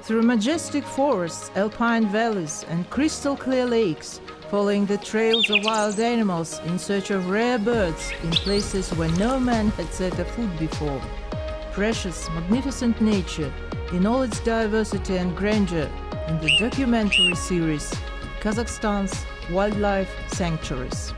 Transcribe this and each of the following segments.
Through majestic forests, alpine valleys, and crystal-clear lakes, following the trails of wild animals in search of rare birds in places where no man had set a foot before. Precious, magnificent nature in all its diversity and grandeur in the documentary series Kazakhstan's Wildlife Sanctuaries.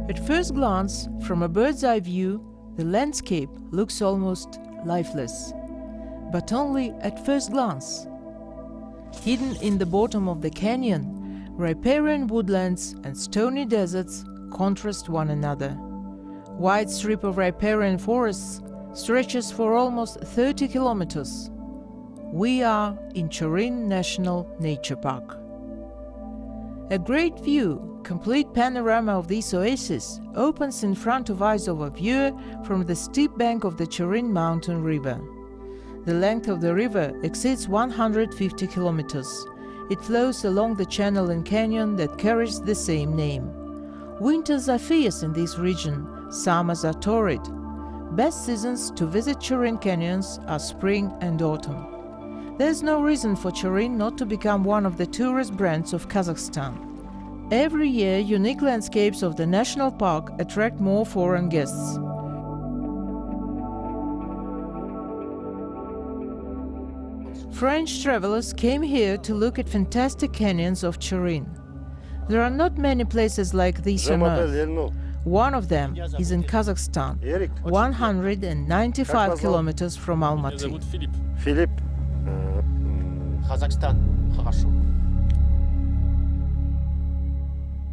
At first glance, from a bird's eye view, the landscape looks almost lifeless. But only at first glance. Hidden in the bottom of the canyon, riparian woodlands and stony deserts contrast one another. Wide strip of riparian forests stretches for almost 30 kilometers. We are in Chirren National Nature Park. A great view, complete panorama of this oasis opens in front of eyes of a viewer from the steep bank of the Chirren mountain river. The length of the river exceeds 150 kilometers. It flows along the channel and canyon that carries the same name. Winters are fierce in this region, summers are torrid. Best seasons to visit Charyn Canyons are spring and autumn. There's no reason for Chirren not to become one of the tourist brands of Kazakhstan. Every year, unique landscapes of the national park attract more foreign guests. French travelers came here to look at fantastic canyons of Chirren. There are not many places like this on Earth. One of them is in Kazakhstan, 195 kilometers from Almaty. Philip. Kazakhstan.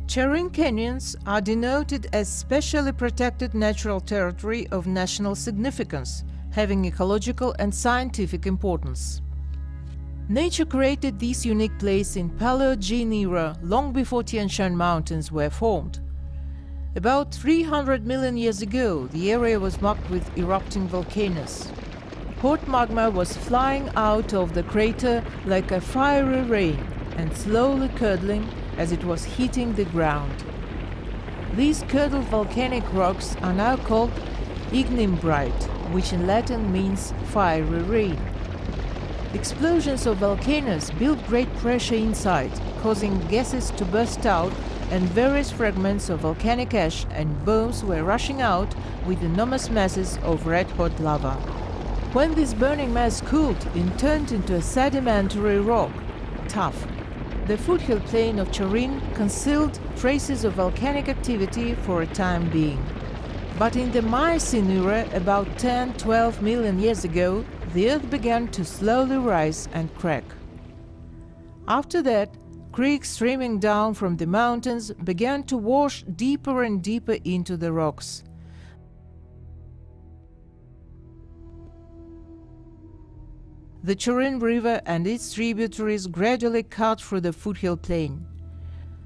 Chirren Canyons are denoted as specially protected natural territory of national significance, having ecological and scientific importance. Nature created this unique place in Paleogene era long before Tian Shan Mountains were formed. About 300 million years ago, the area was marked with erupting volcanoes. Hot magma was flying out of the crater like a fiery rain and slowly curdling as it was hitting the ground. These curdled volcanic rocks are now called ignimbrite, which in Latin means fiery rain. Explosions of volcanoes built great pressure inside, causing gases to burst out, and various fragments of volcanic ash and bombs were rushing out with enormous masses of red-hot lava. When this burning mass cooled, it turned into a sedimentary rock, tuff. The foothill plain of Chirren concealed traces of volcanic activity for a time being. But in the Miocene era, about 10–12 million years ago, the earth began to slowly rise and crack. After that, creeks streaming down from the mountains began to wash deeper and deeper into the rocks. The Chirren River and its tributaries gradually cut through the foothill plain.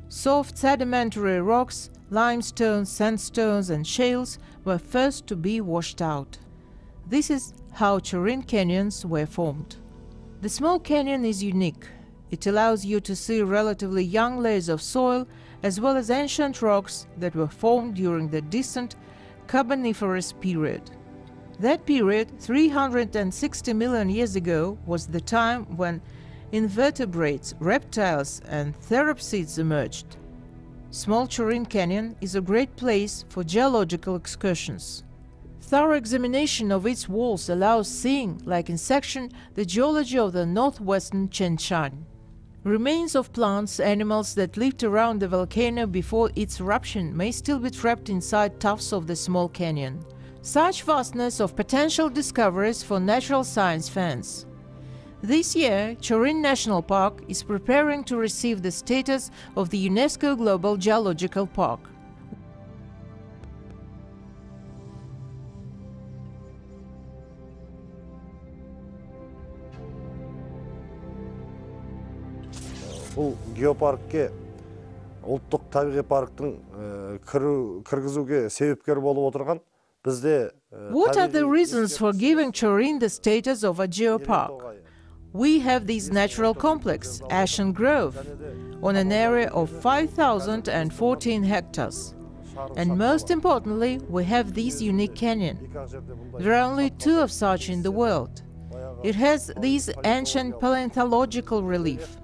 Soft sedimentary rocks, limestone, sandstones and shales were first to be washed out. This is how Chirren Canyons were formed. The small canyon is unique. It allows you to see relatively young layers of soil as well as ancient rocks that were formed during the distant Carboniferous period. That period, 360 million years ago, was the time when invertebrates, reptiles and theropsids emerged. Small Chirren Canyon is a great place for geological excursions. Thorough examination of its walls allows seeing, like in section, the geology of the northwestern Tianshan. Remains of plants, animals that lived around the volcano before its eruption may still be trapped inside tufts of the small canyon. Such vastness of potential discoveries for natural science fans. This year, Chirren National Park is preparing to receive the status of the UNESCO Global Geological Park. Бұл геопаркке ұлттық табиғи парктың кіргізуге себепкер болып отырған бізде What are the reasons for giving Chirren the status of a geopark? We have this natural complex, Ashen Grove, on an area of 5,014 hectares. And most importantly, we have this unique canyon. There are only 2 of such in the world. It has this ancient paleontological relief.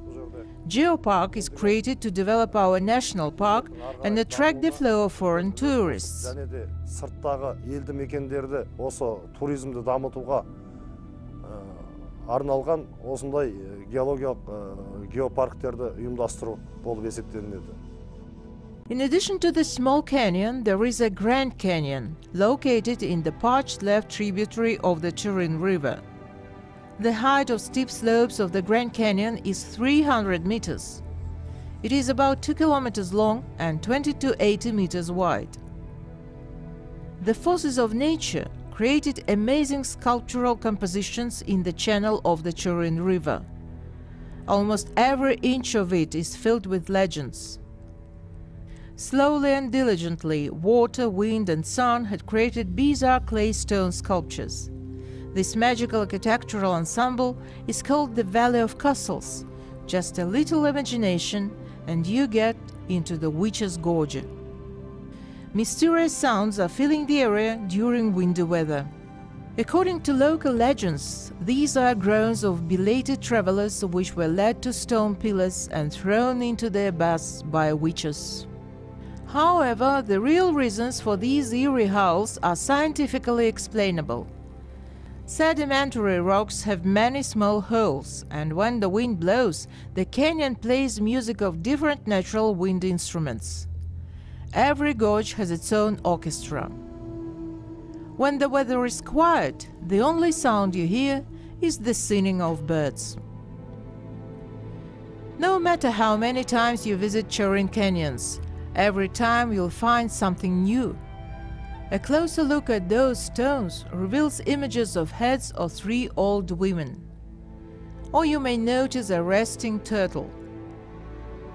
Geopark is created to develop our national park and attract the flow of foreign tourists. Сырттағы елді мекендерді осы туризмді дамытуға арналған осындай геологиялық геопарктерді ұйымдастыру болып есептелінеді. In addition to the small canyon, there is a Grand Canyon, located in the parched left tributary of the Chirren River. The height of steep slopes of the Grand Canyon is 300 meters. It is about 2 kilometers long and 20 to 80 meters wide. The forces of nature created amazing sculptural compositions in the channel of the Chirren River. Almost every inch of it is filled with legends. Slowly and diligently, water, wind and sun had created bizarre clay stone sculptures. This magical architectural ensemble is called the Valley of Castles. Just a little imagination and you get into the Witch's Gorge. Mysterious sounds are filling the area during windy weather. According to local legends, these are groans of belated travelers which were led to stone pillars and thrown into the abyss by witches. However, the real reasons for these eerie howls are scientifically explainable. Sedimentary rocks have many small holes, and when the wind blows, the canyon plays music of different natural wind instruments. Every gorge has its own orchestra. When the weather is quiet, the only sound you hear is the singing of birds. No matter how many times you visit Charyn Canyons, every time you'll find something new. A closer look at those stones reveals images of heads of 3 old women. Or you may notice a resting turtle.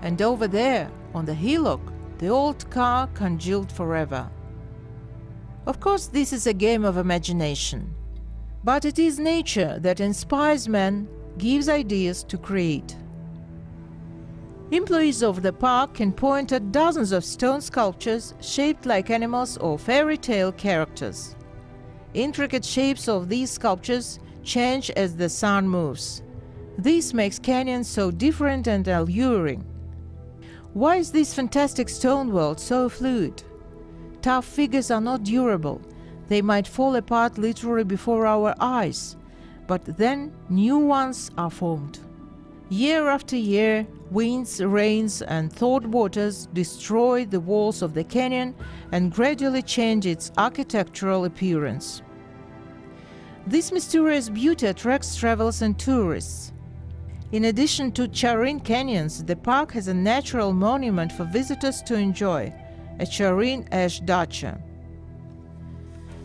And over there, on the hillock, the old car congealed forever. Of course, this is a game of imagination. But it is nature that inspires man, gives ideas to create. Employees of the park can point at dozens of stone sculptures shaped like animals or fairy tale characters. Intricate shapes of these sculptures change as the sun moves. This makes canyons so different and alluring. Why is this fantastic stone world so fluid? Tough figures are not durable. They might fall apart literally before our eyes, but then new ones are formed. Year after year, winds, rains and thawed waters destroy the walls of the canyon and gradually change its architectural appearance. This mysterious beauty attracts travelers and tourists. In addition to Charyn Canyons, the park has a natural monument for visitors to enjoy, a Charyn Ash dacha.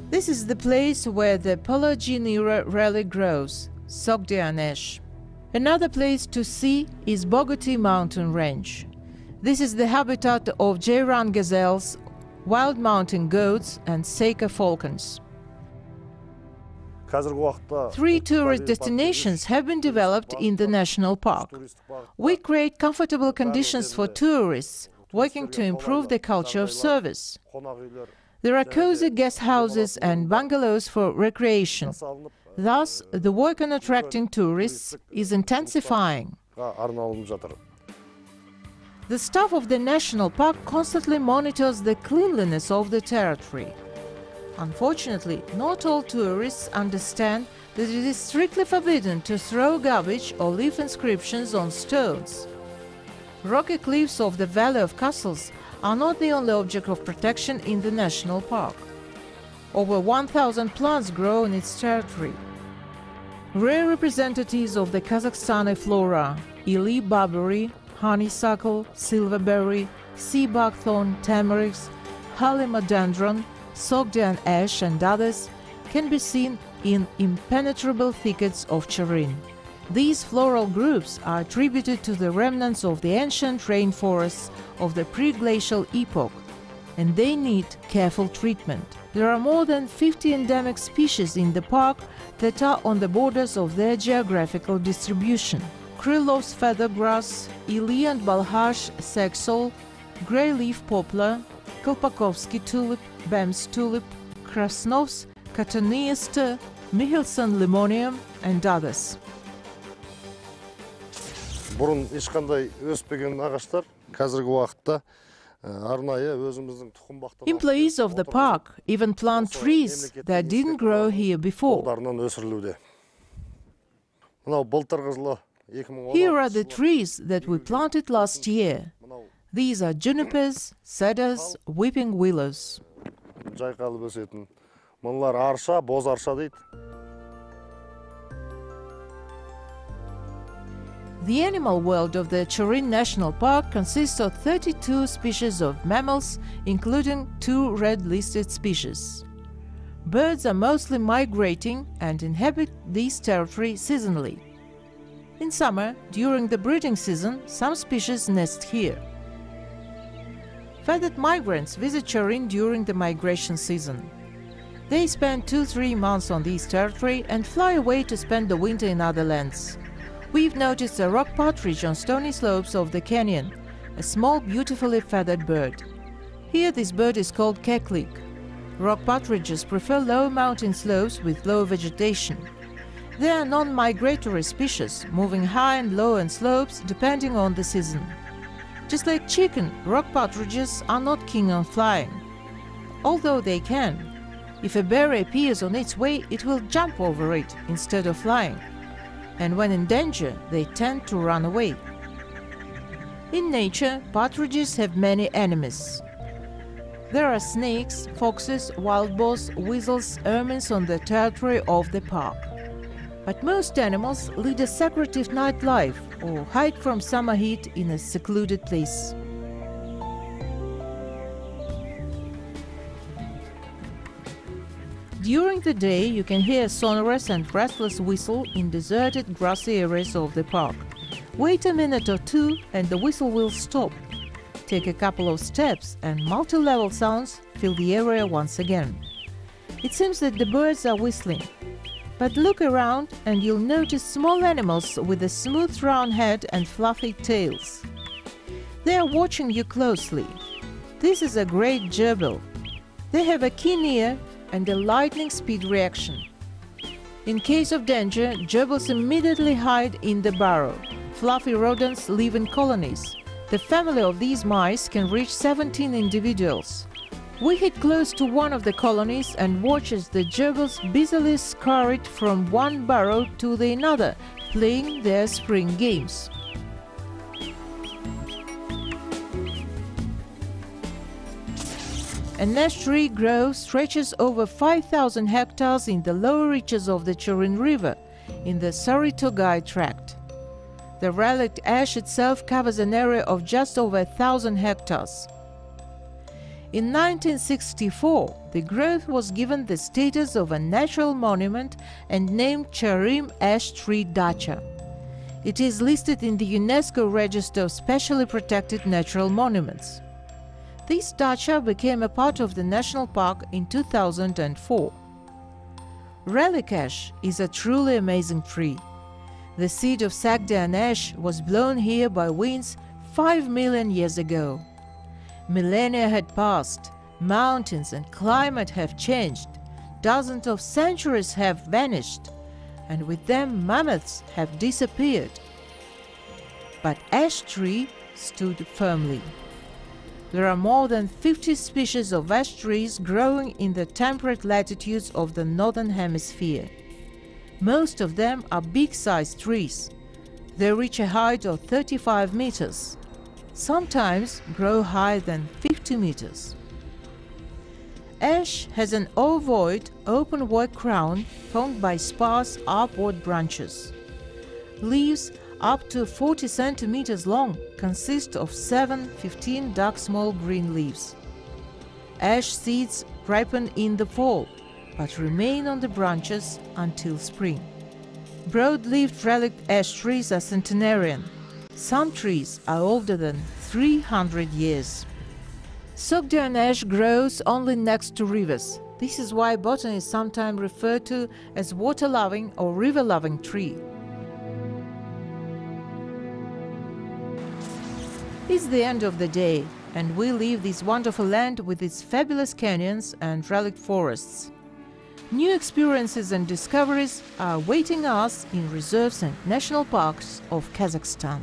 This is the place where the Paleogene-era relic grows, Sogdian Ash. Another place to see is Bogoti mountain range. This is the habitat of Jayran gazelles, wild mountain goats and Seika falcons. 3 tourist destinations have been developed in the national park. We create comfortable conditions for tourists, working to improve the culture of service. There are cozy guest houses and bungalows for recreation. Thus, the work on attracting tourists is intensifying. The staff of the national park constantly monitors the cleanliness of the territory. Unfortunately, not all tourists understand that it is strictly forbidden to throw garbage or leave inscriptions on stones. Rocky cliffs of the Valley of Castles are not the only object of protection in the national park. Over 1,000 plants grow in its territory. Rare representatives of the Kazakhstani flora, Ili barberry, honeysuckle, silverberry, sea buckthorn, tamarix, halimodendron, Sogdian ash and others can be seen in impenetrable thickets of Chirren. These floral groups are attributed to the remnants of the ancient rainforests of the pre-glacial epoch. and they need careful treatment. There are more than 50 endemic species in the park that are on the borders of their geographical distribution. Krylov's feathergrass, Ili and Balhash saxol, grey leaf poplar, Kolpakovsky tulip, Bem's tulip, Krasnov's cotoneaster, Michelson limonium, and others. Бұрын ешқандай өспеген ағаштар қазіргі уақытта арнайы өзіміздің тұқымбақтан Employees of the park even plant trees that didn't grow here before. қолдарынан өсірілуде. Мынау былтырғы жылы 2016 Here are the trees that we planted last year. These are junipers, cedars, weeping willows. жайқалып өсетін. Мыналар арша, боз арша дейді. The animal world of the Chirren National Park consists of 32 species of mammals, including 2 red-listed species. Birds are mostly migrating and inhabit this territory seasonally. In summer, during the breeding season, some species nest here. Feathered migrants visit Chirren during the migration season. They spend 2-3 months on this territory and fly away to spend the winter in other lands. We've noticed a rock partridge on stony slopes of the canyon, a small, beautifully feathered bird. Here this bird is called keklik. Rock partridges prefer low mountain slopes with low vegetation. They are non-migratory species, moving high and low on slopes depending on the season. Just like chicken, rock partridges are not keen on flying. Although they can. If a berry appears on its way, it will jump over it instead of flying. And when in danger, they tend to run away. In nature, partridges have many enemies. There are snakes, foxes, wild boars, weasels, ermines on the territory of the park. But most animals lead a secretive night life or hide from summer heat in a secluded place. During the day, you can hear a sonorous and restless whistle in deserted grassy areas of the park. Wait a minute or two and the whistle will stop. Take a couple of steps and multi-level sounds fill the area once again. It seems that the birds are whistling. But look around and you'll notice small animals with a smooth round head and fluffy tails. They are watching you closely. This is a great gerbil. They have a keen ear and a lightning speed reaction. In case of danger, gerbils immediately hide in the burrow. Fluffy rodents live in colonies. The family of these mice can reach 17 individuals. We hid close to one of the colonies and watch as the gerbils busily scurried from one burrow to the another, playing their spring games. An ash tree grove stretches over 5,000 hectares in the lower reaches of the Chirren River, in the Saritogai tract. The Relic Ash itself covers an area of just over 1,000 hectares. In 1964, the grove was given the status of a natural monument and named Charyn Ash Tree Dacha. It is listed in the UNESCO Register of Specially Protected Natural Monuments. This dacha became a part of the national park in 2004. Relic Ash is a truly amazing tree. The seed of Sogdian ash was blown here by winds 5 million years ago. Millennia had passed, mountains and climate have changed, dozens of sanctuaries have vanished, and with them mammoths have disappeared. But ash tree stood firmly. There are more than 50 species of ash trees growing in the temperate latitudes of the northern hemisphere. Most of them are big-sized trees. They reach a height of 35 meters. Sometimes grow higher than 50 meters. Ash has an ovoid, open-work crown formed by sparse upward branches. Leaves up to 40 centimeters long consist of 7-15 dark small green leaves. Ash seeds ripen in the fall, but remain on the branches until spring. Broad-leaved relic ash trees are centenarian. Some trees are older than 300 years. Sogdian ash grows only next to rivers. This is why botany is sometimes referred to as water-loving or river-loving tree. It's the end of the day, and we leave this wonderful land with its fabulous canyons and relic forests. New experiences and discoveries are awaiting us in reserves and national parks of Kazakhstan.